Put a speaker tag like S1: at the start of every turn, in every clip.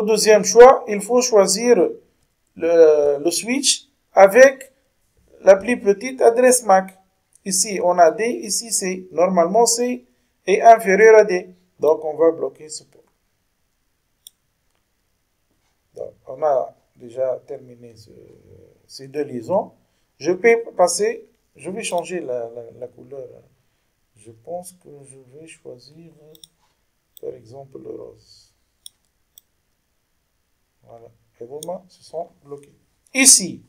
S1: Au deuxième choix, il faut choisir le switch avec la plus petite adresse MAC. Ici, on a D, ici C. Normalement, C est inférieur à D. Donc, on va bloquer ce port. Donc, on a déjà terminé ces deux liaisons. Je peux passer, je vais changer la couleur. Je pense que je vais choisir, par exemple, le rose. Voilà. Les mouvements se sont bloqués. Ici,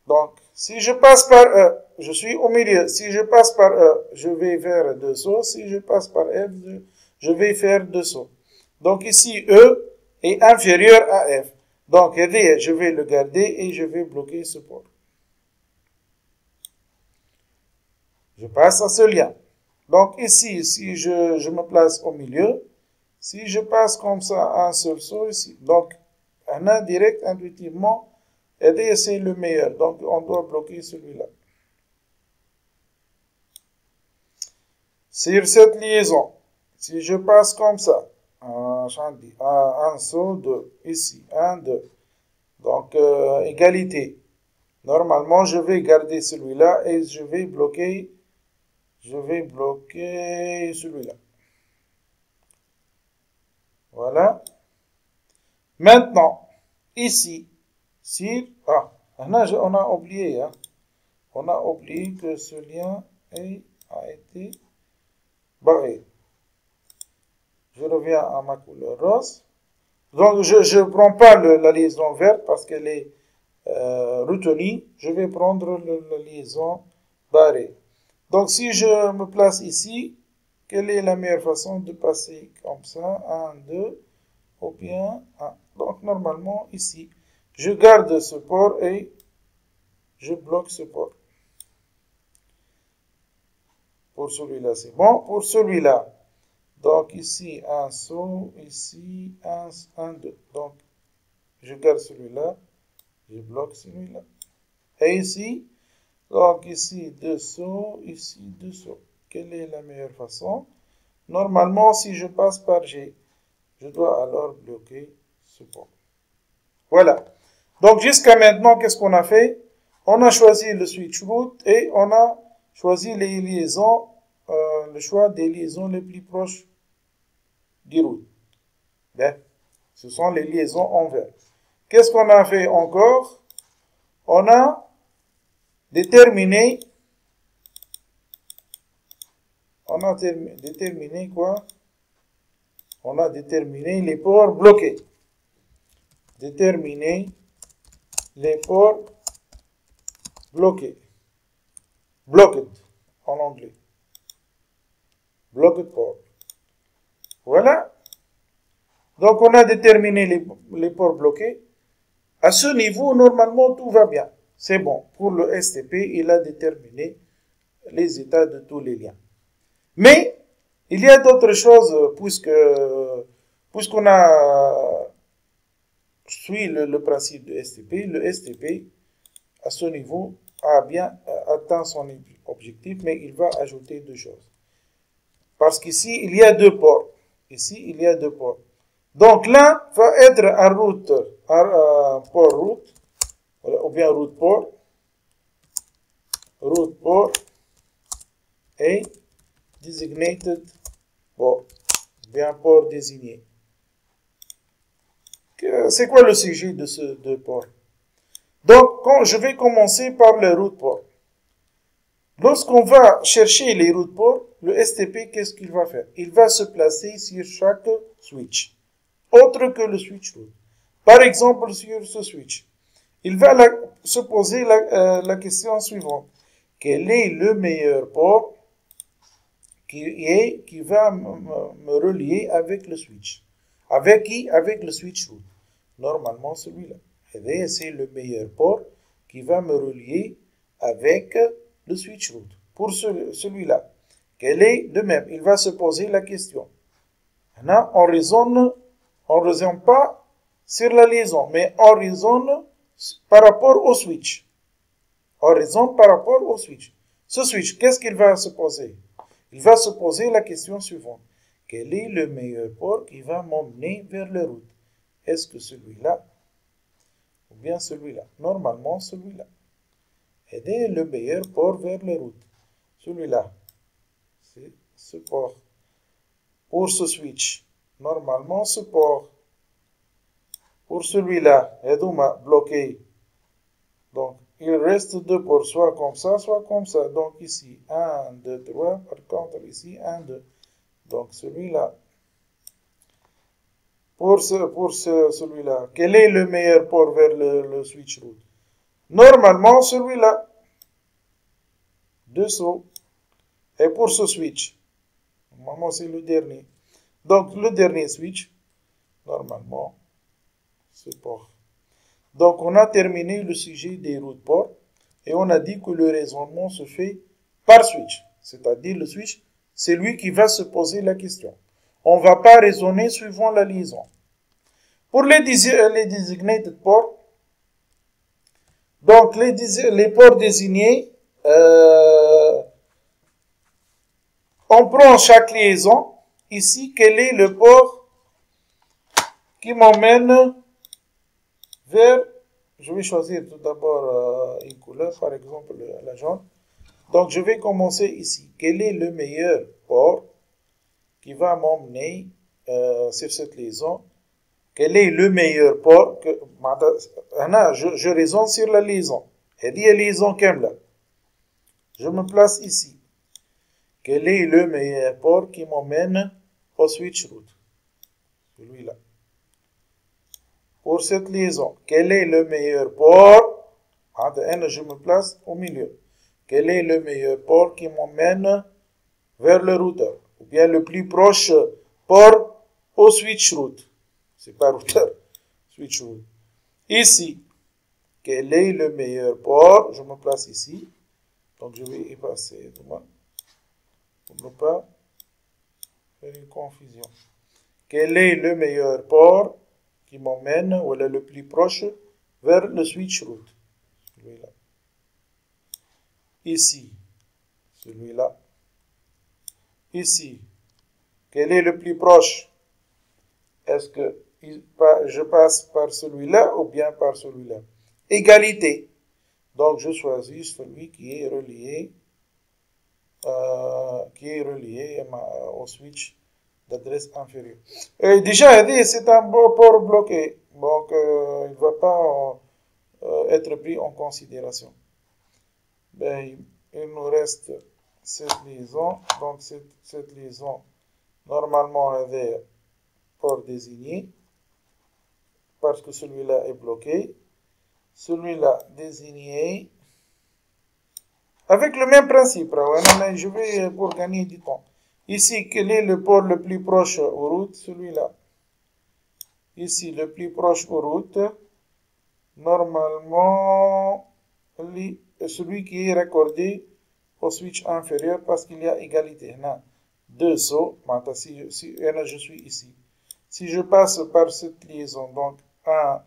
S1: donc, si je passe par E, je suis au milieu. Si je passe par E, je vais faire 2 sauts. Si je passe par F, je vais faire 2 sauts. Donc ici, E est inférieur à F. Donc, D, je vais le garder et je vais bloquer ce port. Je passe à ce lien. Donc ici, si je me place au milieu, si je passe comme ça un seul saut ici, donc on a direct, intuitivement, D c'est le meilleur. Donc on doit bloquer celui-là. Sur cette liaison, si je passe comme ça, un saut, 2, ici, 1, 2. Donc égalité. Normalement, je vais garder celui-là et je vais bloquer celui-là. Voilà. Maintenant, ici, on a oublié, hein. On a oublié que ce lien a été barré. Je reviens à ma couleur rose. Donc, je ne prends pas la liaison verte parce qu'elle est retenue. Je vais prendre la liaison barrée. Donc, si je me place ici, quelle est la meilleure façon de passer comme ça? 1, 2, ou bien 1. Donc, normalement, ici, je garde ce port et je bloque ce port. Pour celui-là, c'est bon. Pour celui-là, donc ici, un saut, ici, 1, 2. Donc, je garde celui-là, je bloque celui-là. Et ici, donc ici, 2 sauts, ici, 2 sauts. Quelle est la meilleure façon? Normalement, si je passe par G, je dois alors bloquer ce port. Voilà. Donc, jusqu'à maintenant, qu'est-ce qu'on a fait? On a choisi le switch route et on a choisi les liaisons, le choix des liaisons les plus proches du route. Bien, ce sont les liaisons en vert. Qu'est-ce qu'on a fait encore? On a déterminé quoi? On a déterminé les ports bloqués. Déterminer les ports bloqués. Blocked en anglais. Blocked port. Voilà. Donc on a déterminé les ports bloqués. À ce niveau, normalement, tout va bien. C'est bon. Pour le STP, il a déterminé les états de tous les liens. Mais, il y a d'autres choses, puisqu'on a suivi le principe de STP, le STP, à ce niveau, a bien atteint son objectif, mais il va ajouter 2 choses. Parce qu'ici, il y a 2 ports. Ici, il y a 2 ports. Donc, l'un va être un port route, ou bien route port, et designated port, bien port désigné. C'est quoi le sujet de ce 2 ports? Donc, je vais commencer par le route port. Lorsqu'on va chercher les routes port, le STP, qu'est-ce qu'il va faire? Il va se placer sur chaque switch, autre que le switch route. Par exemple, sur ce switch, il va se poser la question suivante. Quel est le meilleur port qui va me relier avec le switch? Avec qui? Avec le switch route. Normalement, celui-là. Et c'est le meilleur port qui va me relier avec le switch route. Pour celui-là, quel est de même? Il va se poser la question. Maintenant, on raisonne pas sur la liaison, mais on raisonne par rapport au switch. On raisonne par rapport au switch. Ce switch, qu'est-ce qu'il va se poser? Il va se poser la question suivante. Quel est le meilleur port qui va m'emmener vers la route? est-ce que celui-là ou bien celui-là? Normalement, celui-là. Et le meilleur port vers les routes. Celui-là, c'est ce port. Pour ce switch, normalement, ce port. Pour celui-là, Edouma bloqué. Donc, il reste deux ports, soit comme ça, soit comme ça. Donc, ici, 1, 2, 3. Par contre, ici, 1, 2. Donc, celui-là. Pour celui-là, quel est le meilleur port vers le switch route? Normalement, celui-là. 2 sauts. Et pour ce switch, normalement, c'est le dernier. Donc, le dernier switch, normalement, ce port. Donc, on a terminé le sujet des routes ports et on a dit que le raisonnement se fait par switch. C'est-à-dire, le switch, c'est lui qui va se poser la question. On ne va pas raisonner suivant la liaison. Pour les designated ports, donc les ports désignés, on prend chaque liaison. Ici, quel est le port qui m'emmène vers... Je vais choisir tout d'abord une couleur, par exemple la jaune. Donc, je vais commencer ici. Quel est le meilleur port qui va m'emmener sur cette liaison? Quel est le meilleur port que... Je raisonne sur la liaison. Et dit la liaison Kemla. Je me place ici. Quel est le meilleur port qui m'emmène au switch route? Celui-là. Pour cette liaison, quel est le meilleur port? Je me place au milieu. Quel est le meilleur port qui m'emmène vers le routeur? Ou bien le plus proche port au switch route. C'est pas routeur, switch route. Ici, quel est le meilleur port? Je me place ici. Donc je vais y passer pour ne pas faire une confusion. Quel est le meilleur port qui m'emmène, ou le plus proche, vers le switch route? Celui-là. Ici, celui-là. Ici, quel est le plus proche? Est-ce que je passe par celui-là ou bien par celui-là? Égalité. Donc, je choisis celui qui est relié au switch d'adresse inférieure. Déjà, c'est un port bloqué. Donc, il ne va pas être pris en considération. Ben, il nous reste cette liaison. Donc, cette liaison, normalement, elle est port désigné. Parce que celui-là est bloqué. Celui-là désigné. Avec le même principe. Je vais pour gagner du temps. Ici, quel est le port le plus proche aux routes? Celui-là. Ici, le plus proche aux routes. Normalement, celui qui est raccordé au switch inférieur parce qu'il y a égalité. Deux sauts. Je suis ici. Si je passe par cette liaison, donc 1,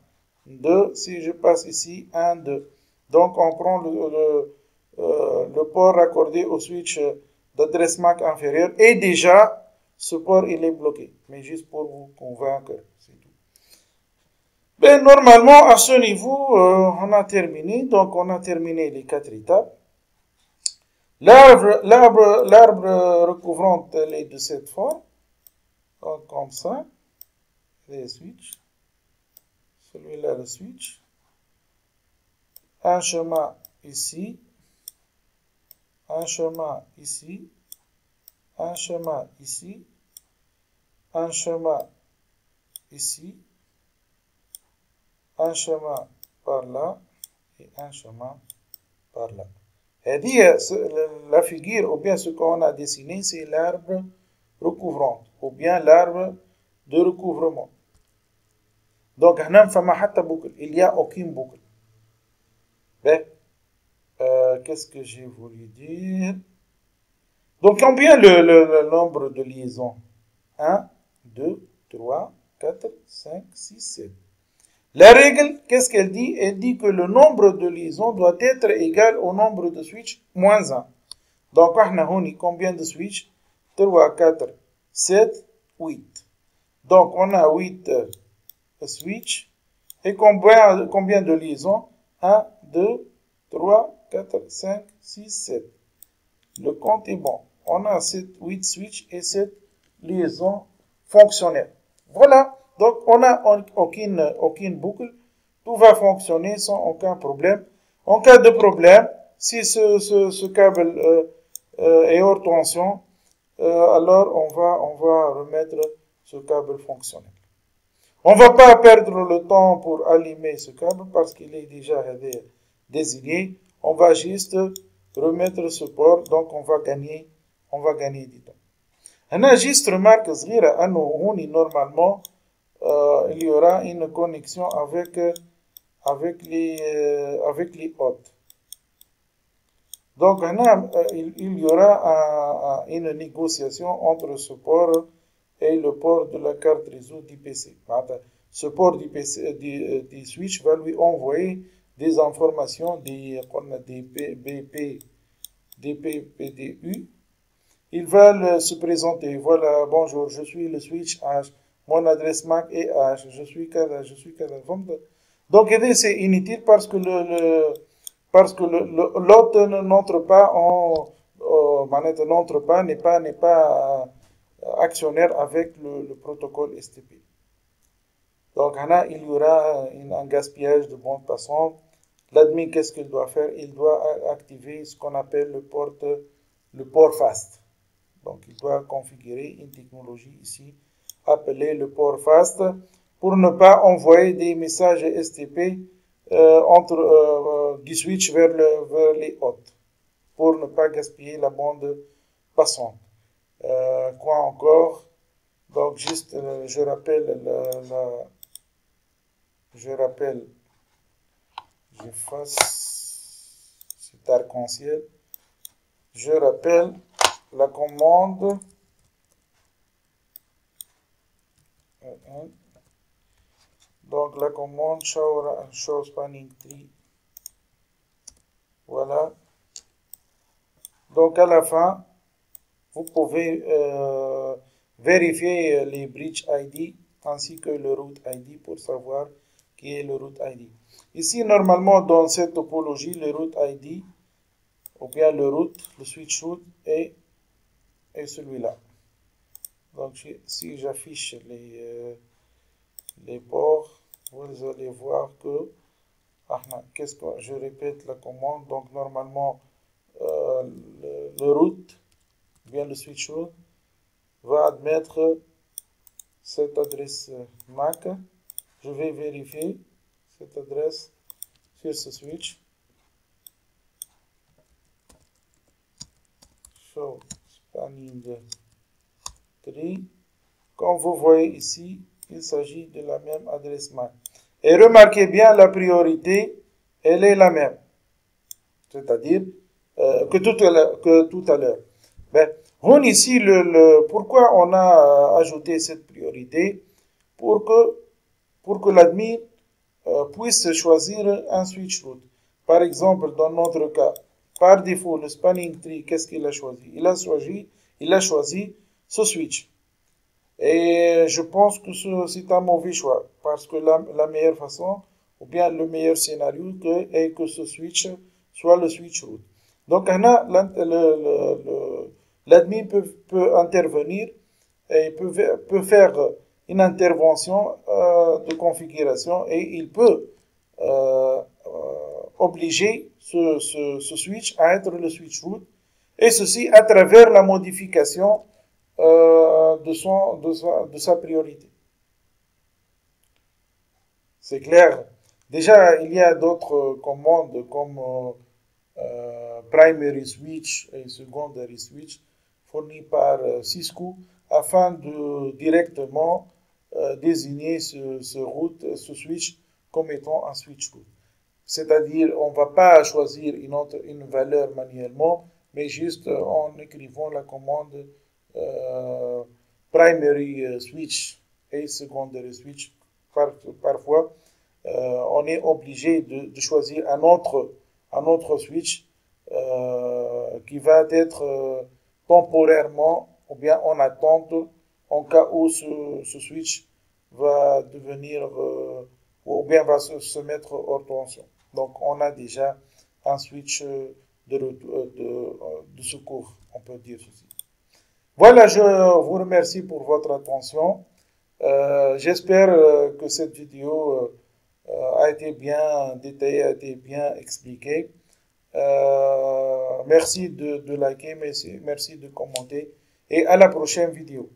S1: 2. Si je passe ici, 1, 2. Donc, on prend le port raccordé au switch d'adresse MAC inférieure. Et déjà, ce port, il est bloqué. Mais juste pour vous convaincre, c'est tout. Ben, normalement, à ce niveau, on a terminé. Donc, on a terminé les 4 étapes. L'arbre recouvrant est de cette forme. Donc, comme ça. Les switches. Celui-là, le switch. Un chemin ici. Un chemin ici. Un chemin ici. Un chemin ici. Un chemin par là. Et un chemin par là. Et dit, la figure, ou bien ce qu'on a dessiné, c'est l'arbre recouvrant. Ou bien l'arbre de recouvrement. Donc, il n'y a aucune boucle. Ben, qu'est-ce que j'ai voulu dire? Donc, combien le nombre de liaisons? 1, 2, 3, 4, 5, 6, 7. La règle, qu'est-ce qu'elle dit? Elle dit que le nombre de liaisons doit être égal au nombre de switches moins 1. Donc, combien de switches? 3, 4, 7, 8. Donc, on a 8 switch. Et combien de liaisons? 1, 2, 3, 4, 5, 6, 7. Le compte est bon. On a 8 switches et 7 liaisons fonctionnelles. Voilà. Donc, on n'a aucune boucle. Tout va fonctionner sans aucun problème. En cas de problème, si ce câble est hors tension, alors on va remettre ce câble fonctionnel. On ne va pas perdre le temps pour allumer ce câble parce qu'il est déjà désigné. On va juste remettre ce port, donc on va gagner du temps. هنا juste remarque صغيرة أنه هوني normalement il y aura une connexion avec les hôtes. Donc il y aura une négociation entre ce port et le port de la carte réseau d'IPC. Ce port du switch va lui envoyer des informations des PDU. Il va se présenter. Voilà, bonjour, je suis le switch H. Mon adresse MAC est H. Je suis Kada. Donc, c'est inutile parce que l'hôte n'entre pas n'est pas actionnaire avec le protocole STP. Donc, il y aura un gaspillage de bande passante. L'admin, qu'est-ce qu'il doit faire? Il doit activer ce qu'on appelle le port fast. Donc, il doit configurer une technologie ici appelée le port fast pour ne pas envoyer des messages STP du switch vers les hôtes pour ne pas gaspiller la bande passante. Quoi encore? Donc, juste, je rappelle j'efface cet arc-en-ciel. Je rappelle la commande donc la commande show spanning tree. Voilà. Donc à la fin, vous pouvez vérifier les bridge ID ainsi que le route ID pour savoir qui est le route ID. Ici, normalement, dans cette topologie, le route ID ou bien le switch route est celui-là. Donc, si j'affiche les ports, vous allez voir que, je répète la commande. Donc, normalement, le route, bien le switch route, va admettre cette adresse MAC. Je vais vérifier cette adresse sur ce switch. Show spanning tree. Comme vous voyez ici, il s'agit de la même adresse MAC. Et remarquez bien, la priorité, elle est la même. C'est-à-dire que tout à l'heure. Ben, ici, pourquoi on a ajouté cette priorité? Pour que l'admin puisse choisir un switch route. Par exemple, dans notre cas, par défaut, le spanning tree, qu'est-ce qu'il a choisi? Il a choisi ce switch. Et je pense que c'est un mauvais choix, parce que la meilleure façon, ou bien le meilleur scénario, est que ce switch soit le switch route. Donc, l'admin peut intervenir et peut faire une intervention de configuration et il peut obliger ce switch à être le switch route, et ceci à travers la modification de sa priorité. C'est clair. Déjà, il y a d'autres commandes comme primary switch et secondary switch fournies par Cisco afin de directement désigner ce switch comme étant un switch route. C'est-à-dire, on ne va pas choisir une valeur manuellement, mais juste en écrivant la commande primary switch et secondary switch. Parfois, on est obligé de choisir un autre switch qui va être temporairement ou bien en attente en cas où ce switch va devenir, ou bien va se mettre hors tension. Donc on a déjà un switch de secours, on peut dire ceci. Voilà, je vous remercie pour votre attention. J'espère que cette vidéo a été bien détaillée, a été bien expliquée. Merci de liker, merci de commenter et à la prochaine vidéo.